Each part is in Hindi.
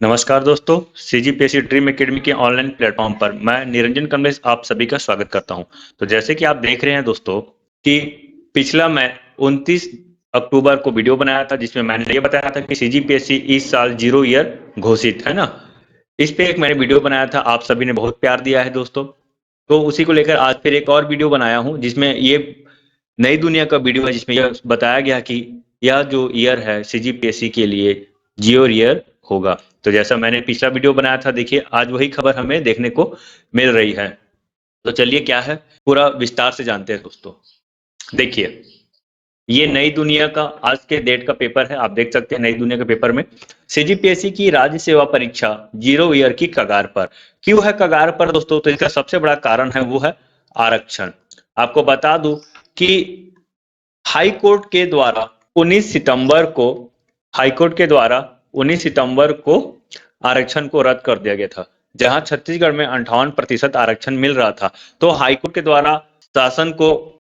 नमस्कार दोस्तों, सीजीपीएससी ड्रीम एकेडमी के ऑनलाइन प्लेटफॉर्म पर मैं निरंजन कमलेश आप सभी का स्वागत करता हूं। तो जैसे कि आप देख रहे हैं दोस्तों कि पिछला मैं 29 अक्टूबर को वीडियो बनाया था जिसमें मैंने ये बताया था कि सीजीपीएससी इस साल जीरो ईयर घोषित है ना। इस पे एक मैंने वीडियो बनाया था, आप सभी ने बहुत प्यार दिया है दोस्तों। तो उसी को लेकर आज फिर एक और वीडियो बनाया हूँ जिसमें ये नई दुनिया का वीडियो है जिसमें यह बताया गया कि यह जो ईयर है सीजीपीएससी के लिए जियो ईयर होगा। तो जैसा मैंने पिछला वीडियो बनाया था, देखिए आज वही खबर हमें देखने को मिल रही है। तो चलिए क्या है पूरा विस्तार से जानते हैं दोस्तों। देखिए ये नई दुनिया का आज के डेट का पेपर है, आप देख सकते हैं नई दुनिया के पेपर में सीजीपीएससी की राज्य सेवा परीक्षा जीरो ईयर की कगार पर। क्यों है कगार पर दोस्तों? तो इसका सबसे बड़ा कारण है वो है आरक्षण। आपको बता दूं कि हाई कोर्ट के द्वारा 19 सितंबर को हाई कोर्ट के द्वारा 19 सितंबर को आरक्षण को रद्द कर दिया गया था। जहां छत्तीसगढ़ में 58% आरक्षण मिल रहा था, तो हाईकोर्ट के द्वारा शासन को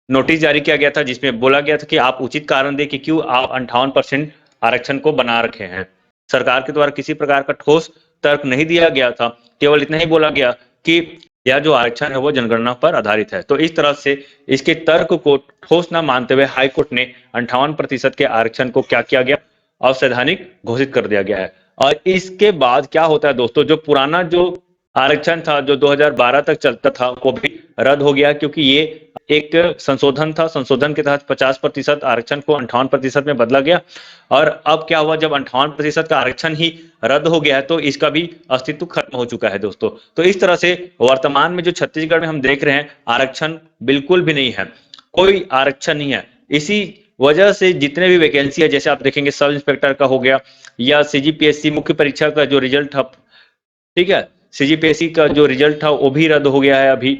नोटिस जारी किया गया था जिसमें बोला गया था कि आप उचित कारण दें कि क्यों आप 58% आरक्षण को बना रखे हैं। सरकार के द्वारा किसी प्रकार का ठोस तर्क नहीं दिया गया था, केवल इतना ही बोला गया कि यह जो आरक्षण है वो जनगणना पर आधारित है। तो इस तरह से इसके तर्क को ठोस न मानते हुए हाईकोर्ट ने 58% के आरक्षण को क्या किया गया, अवैधानिक घोषित कर दिया गया है। और इसके बाद क्या होता है दोस्तों, जो पुराना जो आरक्षण था जो 2012 तक चलता था वो भी रद्द हो गया, क्योंकि ये एक संशोधन था। संशोधन के तहत 50% आरक्षण को 58% में बदला गया। और अब क्या हुआ, जब 58% का आरक्षण ही रद्द हो गया है तो इसका भी अस्तित्व खत्म हो चुका है दोस्तों। तो इस तरह से वर्तमान में जो छत्तीसगढ़ में हम देख रहे हैं आरक्षण बिल्कुल भी नहीं है, कोई आरक्षण नहीं है। इसी वजह से जितने भी वैकेंसी है, जैसे आप देखेंगे सब इंस्पेक्टर का हो गया या सीजीपीएससी मुख्य परीक्षा का जो रिजल्ट था, ठीक है, सीजीपीएससी का जो रिजल्ट था वो भी रद्द हो गया है अभी,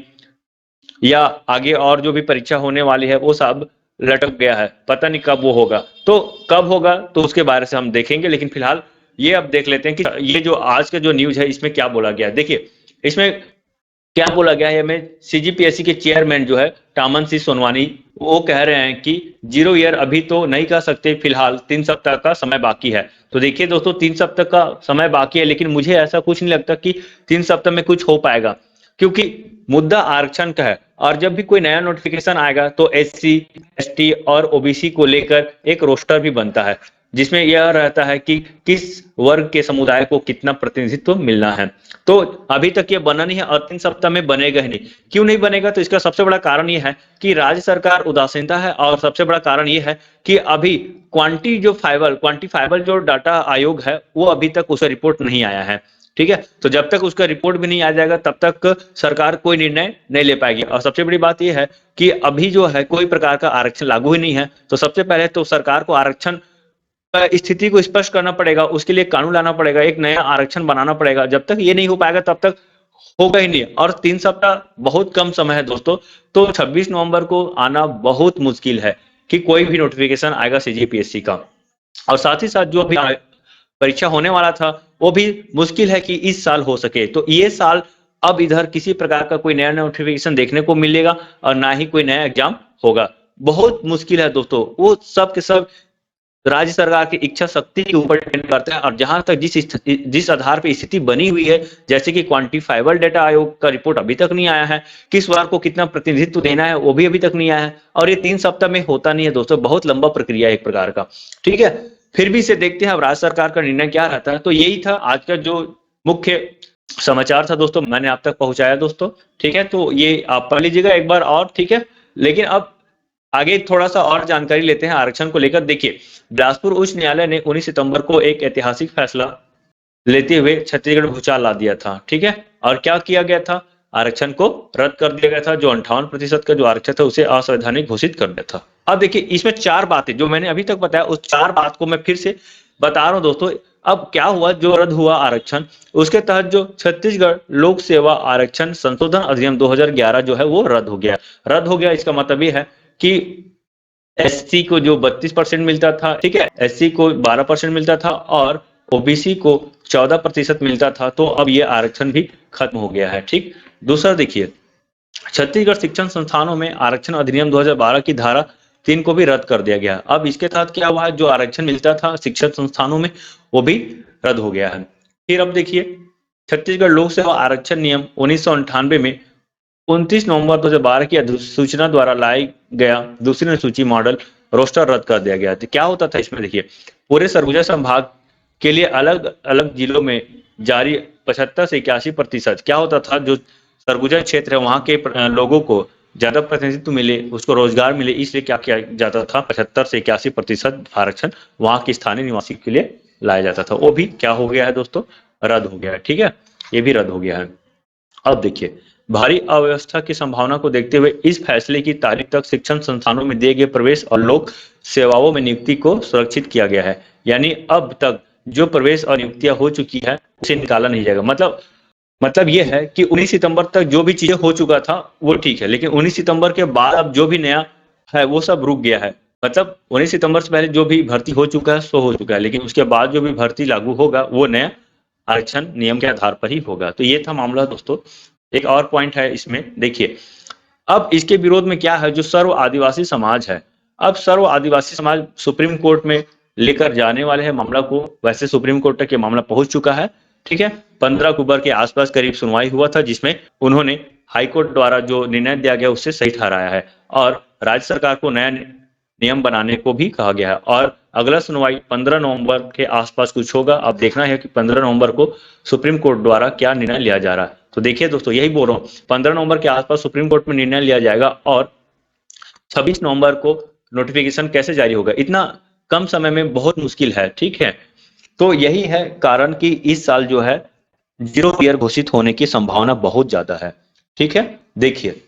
या आगे और जो भी परीक्षा होने वाली है वो सब लटक गया है, पता नहीं कब वो होगा। तो कब होगा तो उसके बारे से हम देखेंगे, लेकिन फिलहाल ये अब देख लेते हैं कि ये जो आज का जो न्यूज है इसमें क्या बोला गया है। देखिए इसमें क्या बोला गया है, हमें सीजीपीएससी के चेयरमैन जो है टामन सिंह सोनवानी, वो कह रहे हैं कि जीरो ईयर अभी तो नहीं कह सकते, फिलहाल 3 सप्ताह का समय बाकी है। तो देखिए दोस्तों 3 सप्ताह का समय बाकी है, लेकिन मुझे ऐसा कुछ नहीं लगता कि 3 सप्ताह में कुछ हो पाएगा, क्योंकि मुद्दा आरक्षण का है। और जब भी कोई नया नोटिफिकेशन आएगा तो एससी एसटी और ओबीसी को लेकर एक रोस्टर भी बनता है जिसमें यह रहता है कि किस वर्ग के समुदाय को कितना प्रतिनिधित्व मिलना है। तो अभी तक ये बना नहीं है और 3 सप्ताह में बनेगा ही नहीं। क्यों नहीं बनेगा? तो इसका सबसे बड़ा कारण ये है कि राज्य सरकार उदासीनता है, और सबसे बड़ा कारण ये है कि अभी क्वांटिफाइबल जो डाटा आयोग है वो अभी तक उसका रिपोर्ट नहीं आया है। ठीक है, तो जब तक उसका रिपोर्ट भी नहीं आ जाएगा तब तक सरकार कोई निर्णय नहीं ले पाएगी। और सबसे बड़ी बात यह है कि अभी जो है कोई प्रकार का आरक्षण लागू ही नहीं है। तो सबसे पहले तो सरकार को आरक्षण स्थिति को स्पष्ट करना पड़ेगा, उसके लिए कानून लाना पड़ेगा, एक नया आरक्षण बनाना पड़ेगा। जब तक ये नहीं हो पाएगा तब तक होगा ही नहीं। और 3 सप्ताह बहुत कम समय है दोस्तों, तो 26 नवंबर को आना बहुत मुश्किल है कि कोई भी नोटिफिकेशन आएगा सीजीपीएससी का। और साथ ही साथ जो भी परीक्षा होने वाला था वो भी मुश्किल है कि इस साल हो सके। तो ये साल अब इधर किसी प्रकार का कोई नया नोटिफिकेशन देखने को मिलेगा और ना ही कोई नया एग्जाम होगा। बहुत मुश्किल है दोस्तों, वो सब के सब राज्य सरकार की इच्छा शक्ति के ऊपर डिपेंड करता है। और जहां तक जिस आधार पर स्थिति बनी हुई है, जैसे कि क्वांटिफाइबल डेटा आयोग का रिपोर्ट अभी तक नहीं आया है, किस वर्ग को कितना प्रतिनिधित्व देना है वो भी अभी तक नहीं आया है, और ये 3 सप्ताह में होता नहीं है दोस्तों, बहुत लंबा प्रक्रिया है एक प्रकार का। ठीक है, फिर भी इसे देखते हैं अब राज्य सरकार का निर्णय क्या रहता है। तो यही था आज का जो मुख्य समाचार था दोस्तों, मैंने आप तक पहुंचाया दोस्तों। ठीक है, तो ये आप पढ़ लीजिएगा एक बार और। ठीक है, लेकिन अब आगे थोड़ा सा और जानकारी लेते हैं आरक्षण को लेकर। देखिए बिलासपुर उच्च न्यायालय ने 19 सितंबर को एक ऐतिहासिक फैसला लेते हुए छत्तीसगढ़ भूचाल ला दिया था। ठीक है, और क्या किया गया था, आरक्षण को रद्द कर दिया गया था। जो 58% का जो आरक्षण था उसे असंवैधानिक घोषित कर दिया था। अब देखिए इसमें 4 बातें जो मैंने अभी तक बताया, उस 4 बात को मैं फिर से बता रहा हूं दोस्तों। अब क्या हुआ, जो रद्द हुआ आरक्षण, उसके तहत जो छत्तीसगढ़ लोक सेवा आरक्षण संशोधन अधिनियम 2011 जो है वो रद्द हो गया। रद्द हो गया इसका मतलब ये है कि एससी को जो 32% मिलता था, ठीक है, एससी को 12% मिलता था और ओबीसी को 14% मिलता था, तो अब ये आरक्षण भी खत्म हो गया है। ठीक, दूसरा देखिए छत्तीसगढ़ शिक्षण संस्थानों में आरक्षण अधिनियम 2012 की धारा 3 को भी रद्द कर दिया गया। अब इसके तहत क्या हुआ है, जो आरक्षण मिलता था शिक्षण संस्थानों में वो भी रद्द हो गया है। फिर अब देखिए, छत्तीसगढ़ लोक सेवा आरक्षण नियम 1998 में 29 नवंबर 2012 की अधिसूचना द्वारा लाई गया दूसरी अनुसूची मॉडल रोस्टर रद्द कर दिया गया। तो क्या होता था इसमें, देखिए पूरे सरगुजा संभाग के लिए अलग अलग जिलों में जारी 75 से 81% क्या होता था, जो सरगुजा क्षेत्र है वहां के लोगों को ज्यादा प्रतिनिधित्व मिले, उसको रोजगार मिले, इसलिए क्या किया जाता था, 75 से 81% आरक्षण वहां के स्थानीय निवासी के लिए लाया जाता था। वो भी क्या हो गया है दोस्तों, रद्द हो गया है। ठीक है, ये भी रद्द हो गया है। अब देखिए, भारी अव्यवस्था की संभावना को देखते हुए इस फैसले की तारीख तक शिक्षण संस्थानों में दिए गए प्रवेश और लोक सेवाओं में नियुक्ति को सुरक्षित किया गया है। यानी अब तक जो प्रवेश और नियुक्तियां हो चुकी है उसे निकाला नहीं जाएगा। मतलब ये है कि 19 सितंबर तक जो भी चीजें हो चुका था वो ठीक है, लेकिन 19 सितंबर के बाद अब जो भी नया है वो सब रुक गया है। मतलब 19 सितंबर से पहले जो भी भर्ती हो चुका है सो हो चुका है, लेकिन उसके बाद जो भी भर्ती लागू होगा वो नया आरक्षण नियम के आधार पर ही होगा। तो ये था मामला दोस्तों। एक और पॉइंट है इसमें, देखिए अब इसके विरोध में क्या है, जो सर्व आदिवासी समाज है। अब सर्व आदिवासी समाज सुप्रीम कोर्ट में लेकर जाने वाले हैं मामला को। वैसे सुप्रीम कोर्ट तक ये मामला पहुंच चुका है। ठीक है, 15 अक्टूबर के आसपास करीब सुनवाई हुआ था, जिसमें उन्होंने हाईकोर्ट द्वारा जो निर्णय दिया गया उससे सही ठहराया है और राज्य सरकार को नया नियम बनाने को भी कहा गया है। और अगला सुनवाई 15 नवंबर के आसपास कुछ होगा। अब देखना है कि 15 नवंबर को सुप्रीम कोर्ट द्वारा क्या निर्णय लिया जा रहा है। तो देखिए दोस्तों, यही बोल रहा हूँ, 15 नवंबर के आसपास सुप्रीम कोर्ट में निर्णय लिया जाएगा और 26 नवंबर को नोटिफिकेशन कैसे जारी होगा, इतना कम समय में बहुत मुश्किल है। ठीक है, तो यही है कारण कि इस साल जो है जीरो ईयर घोषित होने की संभावना बहुत ज्यादा है। ठीक है, देखिए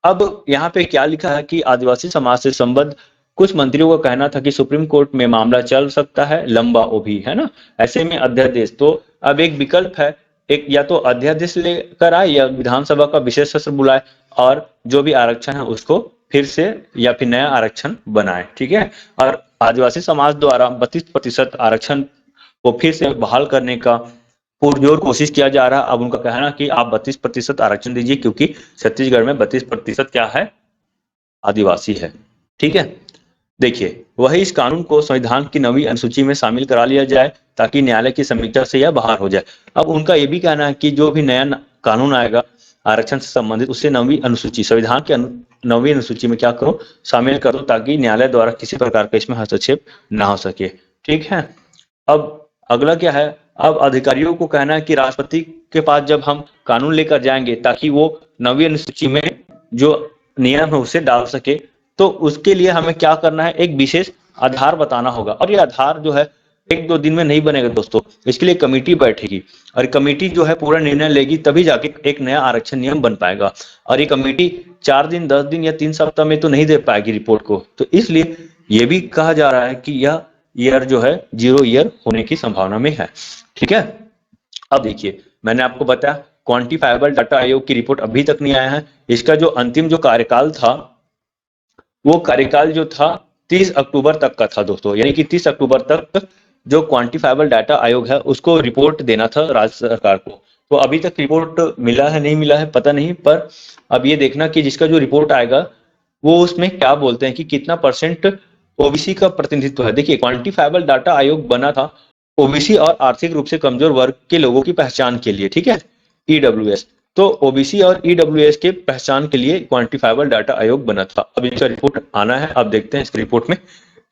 अब यहाँ पे क्या लिखा है कि आदिवासी समाज से संबद्ध कुछ मंत्रियों का कहना था कि सुप्रीम कोर्ट में मामला चल सकता है लंबा, वो भी है ना। ऐसे में अध्यादेश, तो अब एक विकल्प है, एक या तो अध्यादेश लेकर आए या विधानसभा का विशेष सत्र बुलाए और जो भी आरक्षण है उसको फिर से या फिर नया आरक्षण बनाए। ठीक है, और आदिवासी समाज द्वारा 32% आरक्षण को फिर से बहाल करने का पुरजोर कोशिश किया जा रहा है। अब उनका कहना कि आप 32% आरक्षण दीजिए, क्योंकि छत्तीसगढ़ में 32% क्या है, आदिवासी है। ठीक है, देखिए वही इस कानून को संविधान की नवी अनुसूची में शामिल करा लिया जाए ताकि न्यायालय की समीक्षा से यह बाहर हो जाए। अब उनका यह भी कहना है कि जो भी नया कानून आएगा आरक्षण से संबंधित, उससे नवी अनुसूची, संविधान के नवी अनुसूची में क्या करो, शामिल करो, ताकि न्यायालय द्वारा किसी प्रकार का इसमें हस्तक्षेप ना हो सके। ठीक है, अब अगला क्या है, अब अधिकारियों को कहना है कि राष्ट्रपति के पास जब हम कानून लेकर जाएंगे ताकि वो नवी अनुसूची में जो नियम है उसे डाल सके, तो उसके लिए हमें क्या करना है, एक विशेष आधार बताना होगा। और ये आधार जो है 1-2 दिन में नहीं बनेगा दोस्तों, इसके लिए कमेटी बैठेगी और कमेटी जो है पूरा निर्णय लेगी, तभी जाके एक नया आरक्षण नियम बन पाएगा। और ये कमेटी 4 दिन, 10 दिन या 3 सप्ताह में तो नहीं दे पाएगी रिपोर्ट को। तो इसलिए ये भी कहा जा रहा है कि यह ईयर जो है जीरो ईयर होने की संभावना में है। ठीक है, अब देखिए मैंने आपको बताया क्वांटिफाइबल डाटा आयोग की रिपोर्ट अभी तक नहीं आया है। इसका जो अंतिम जो कार्यकाल था, वो कार्यकाल जो था 30 अक्टूबर तक का था दोस्तों, यानी कि 30 अक्टूबर तक जो क्वांटिफाइबल डाटा आयोग है उसको रिपोर्ट देना था राज्य सरकार को। तो अभी तक रिपोर्ट मिला है नहीं मिला है पता नहीं, पर अब ये देखना कि जिसका जो रिपोर्ट आएगा वो उसमें क्या बोलते हैं कि कितना परसेंट ओबीसी का प्रतिनिधित्व है। देखिए क्वांटिफाइबल डाटा आयोग बना था ओबीसी और आर्थिक रूप से कमजोर वर्ग के लोगों की पहचान के लिए। ठीक है, ईडब्ल्यूएस, तो ओबीसी और ईडब्ल्यूएस के पहचान के लिए क्वांटिफाइबल डाटा आयोग बना था। अब इसका रिपोर्ट आना है, अब देखते हैं इस रिपोर्ट में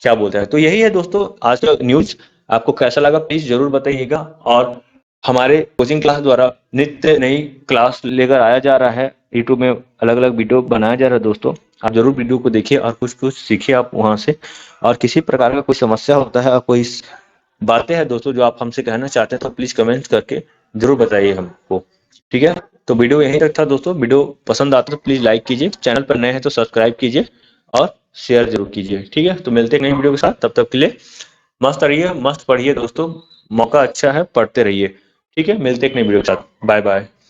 क्या बोलता है। तो यही है दोस्तों आज का न्यूज। आपको कैसा लगा प्लीज जरूर बताइएगा। और हमारे कोचिंग क्लास द्वारा नित्य नई क्लास लेकर आया जा रहा है, यूट्यूब में अलग अलग वीडियो बनाया जा रहा है दोस्तों। आप जरूर वीडियो को देखिए और कुछ कुछ सीखिए आप वहां से। और किसी प्रकार का कोई समस्या होता है और कोई बातें हैं दोस्तों जो आप हमसे कहना चाहते हैं, तो प्लीज कमेंट करके जरूर बताइए हमको। ठीक है, तो वीडियो यहीं तक था दोस्तों। वीडियो पसंद आता तो प्लीज लाइक कीजिए, चैनल पर नए हैं तो सब्सक्राइब कीजिए और शेयर जरूर कीजिए। ठीक है, तो मिलते हैं नई वीडियो के साथ, तब तक के लिए मस्त रहिए, मस्त पढ़िए दोस्तों, मौका अच्छा है, पढ़ते रहिए। ठीक है, मिलते हैं एक नई वीडियो के साथ, बाय बाय।